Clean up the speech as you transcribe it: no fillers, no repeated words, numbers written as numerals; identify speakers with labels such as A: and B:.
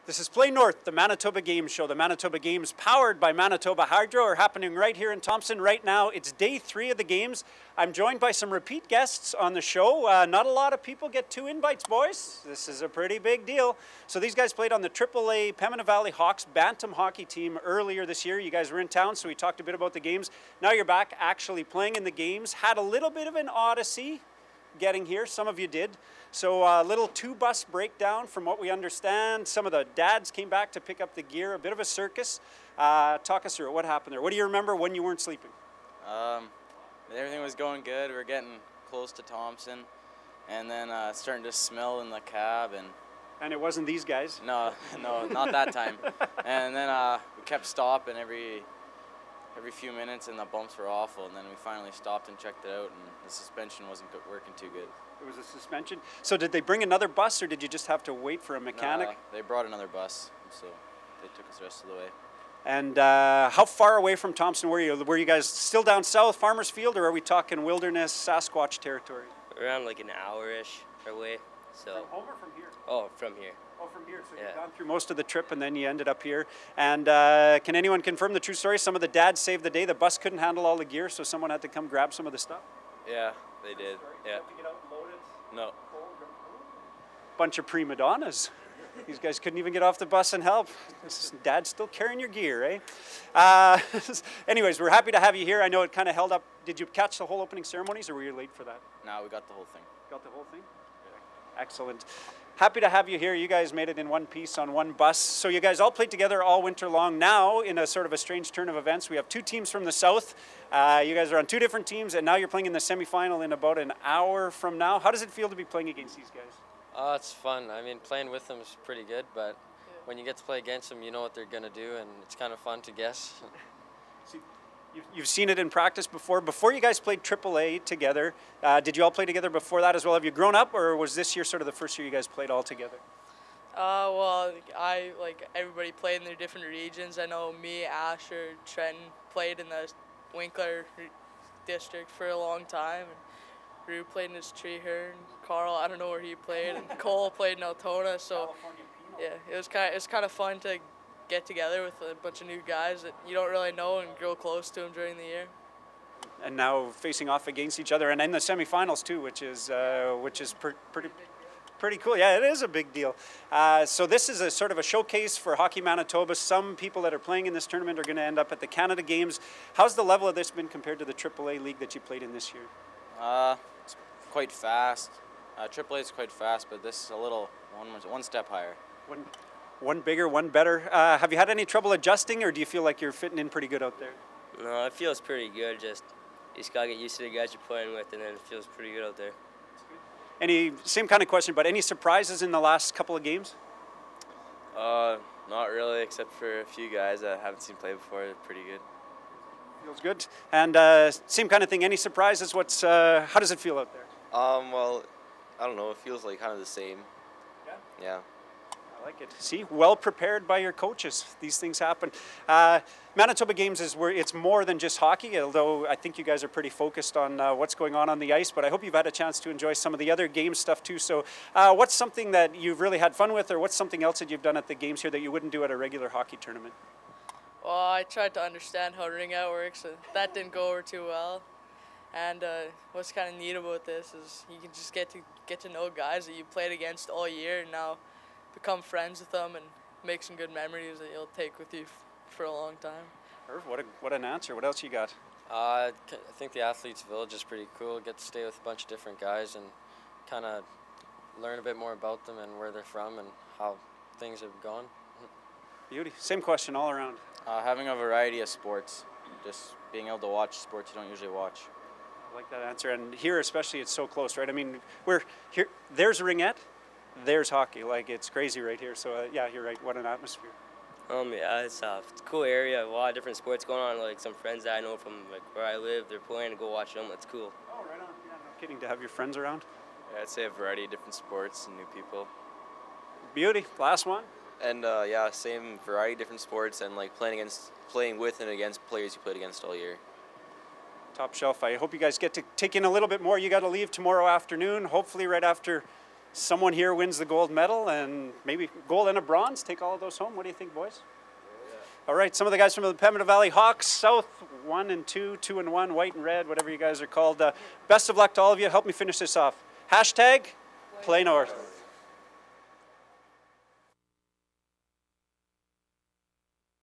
A: This is Play North, the Manitoba Games Show. The Manitoba Games, powered by Manitoba Hydro, are happening right here in Thompson right now. It's day 3 of the games. I'm joined by some repeat guests on the show. Not a lot of people get 2 invites, boys. This is a pretty big deal. So these guys played on the AAA Pembina Valley Hawks Bantam hockey team earlier this year. You guys were in town, so we talked a bit about the games. Now you're back actually playing in the games. Had a little bit of an odyssey getting here. Some of you did. So a little 2-bus breakdown from what we understand. Some of the dads came back to pick up the gear, a bit of a circus. Talk us through it. What happened there? What do you remember when you weren't sleeping?
B: Everything was going good. We were getting close to Thompson, and then starting to smell in the cab.
A: And it wasn't these guys?
B: No, not that time. And then we kept stopping every few minutes, and the bumps were awful. And then we finally stopped and checked it out, and the suspension wasn't working too good.
A: It was a suspension. So did they bring another bus, or did you just have to wait for a mechanic?
B: No, they brought another bus, so they took us the rest of the way.
A: And how far away from Thompson were you? Were you guys still down south, Farmers Field, or are we talking wilderness, Sasquatch territory?
C: Around like an hour-ish away. So.
A: From home or from here?
C: Oh, from here.
A: Oh, from here. So
C: yeah.
A: You've gone through most of the trip and then you ended up here. And can anyone confirm the true story? Some of the dads saved the day. The bus couldn't handle all the gear, so someone had to come grab some of the stuff?
B: Yeah, they did. Yeah.
A: Have to get out and load it?
B: No.
A: Bunch of prima donnas. These guys couldn't even get off the bus and help. Dad's still carrying your gear, eh? Anyways, we're happy to have you here. I know it kind of held up. Did you catch the whole opening ceremonies, or were you late for that?
B: No, we got the whole thing.
A: Got the whole thing? Yeah. Excellent. Happy to have you here. You guys made it in one piece on one bus. So you guys all played together all winter long. Now, in a sort of a strange turn of events, we have 2 teams from the south. You guys are on 2 different teams, and now you're playing in the semifinal in about an hour from now. How does it feel to be playing against these guys?
C: It's fun. I mean, playing with them is pretty good, but when you get to play against them, you know what they're going to do, and it's kind of fun to guess.
A: See, you've seen it in practice before. Before you guys played AAA together, did you all play together before that as well? Have you grown up, or was this year sort of the first year you guys played all together?
D: Well, everybody played in their different regions. I know me, Asher, Trenton played in the Winkler district for a long time. And Rue played in his Treeherne. Carl, I don't know where he played, and Cole played in Altona. So, yeah, it was kind of fun to get together with a bunch of new guys that you don't really know and grow close to them during the year.
A: And now facing off against each other, and in the semifinals too, which is pretty cool. Yeah, it is a big deal. So this is a sort of a showcase for Hockey Manitoba. Some people that are playing in this tournament are going to end up at the Canada Games. How's the level of this been compared to the AAA league that you played in this year?
B: It's quite fast. AAA is quite fast, but this is a little one step higher.
A: One bigger, one better. Have you had any trouble adjusting, or do you feel like you're fitting in pretty good out there?
C: No, it feels pretty good. You just got to get used to the guys you're playing with, and then it feels pretty good out there.
A: Same kind of question, but any surprises in the last couple of games?
B: Not really, except for a few guys that I haven't seen play before. They're pretty good.
A: Feels good. And same kind of thing. Any surprises? How does it feel out there?
E: Well, I don't know. It feels like kind of the same.
A: Yeah.
E: Yeah.
A: I like it. See, well prepared by your coaches. These things happen. Manitoba Games is where it's more than just hockey, although I think you guys are pretty focused on what's going on the ice, but I hope you've had a chance to enjoy some of the other game stuff too. So what's something that you've really had fun with, or what's something else that you've done at the games here that you wouldn't do at a regular hockey tournament?
D: Well, I tried to understand how ring out works, and that didn't go over too well. And what's kind of neat about this is you can just get to know guys that you played against all year, and now become friends with them and make some good memories that you'll take with you for a long time.
A: Irv, what an answer. What else you got?
C: I think the Athletes Village is pretty cool. Get to stay with a bunch of different guys and kind of learn a bit more about them and where they're from and how things have gone.
A: Beauty. Same question all around.
B: Having a variety of sports, just being able to watch sports you don't usually watch.
A: I like that answer. And here especially, it's so close, right? I mean, we're here. There's ringette, there's hockey. Like, it's crazy right here. So yeah, you're right. What an atmosphere.
C: Yeah, it's a cool area. A lot of different sports going on. Like some friends that I know from like where I live, they're playing. To go watch them. That's cool.
A: Oh, right on. Yeah, no kidding. To have your friends around.
E: Yeah, I'd say a variety of different sports and new people.
A: Beauty. Last one.
E: And yeah, same variety of different sports and like playing with and against players you played against all year.
A: Top shelf. I hope you guys get to take in a little bit more. You got to leave tomorrow afternoon, hopefully right after someone here wins the gold medal and maybe gold and a bronze. Take all of those home. What do you think, boys? All right, some of the guys from the Pembina Valley Hawks, South 1 and 2, 2 and 1, white and red, whatever you guys are called. Best of luck to all of you. Help me finish this off. Hashtag Play North.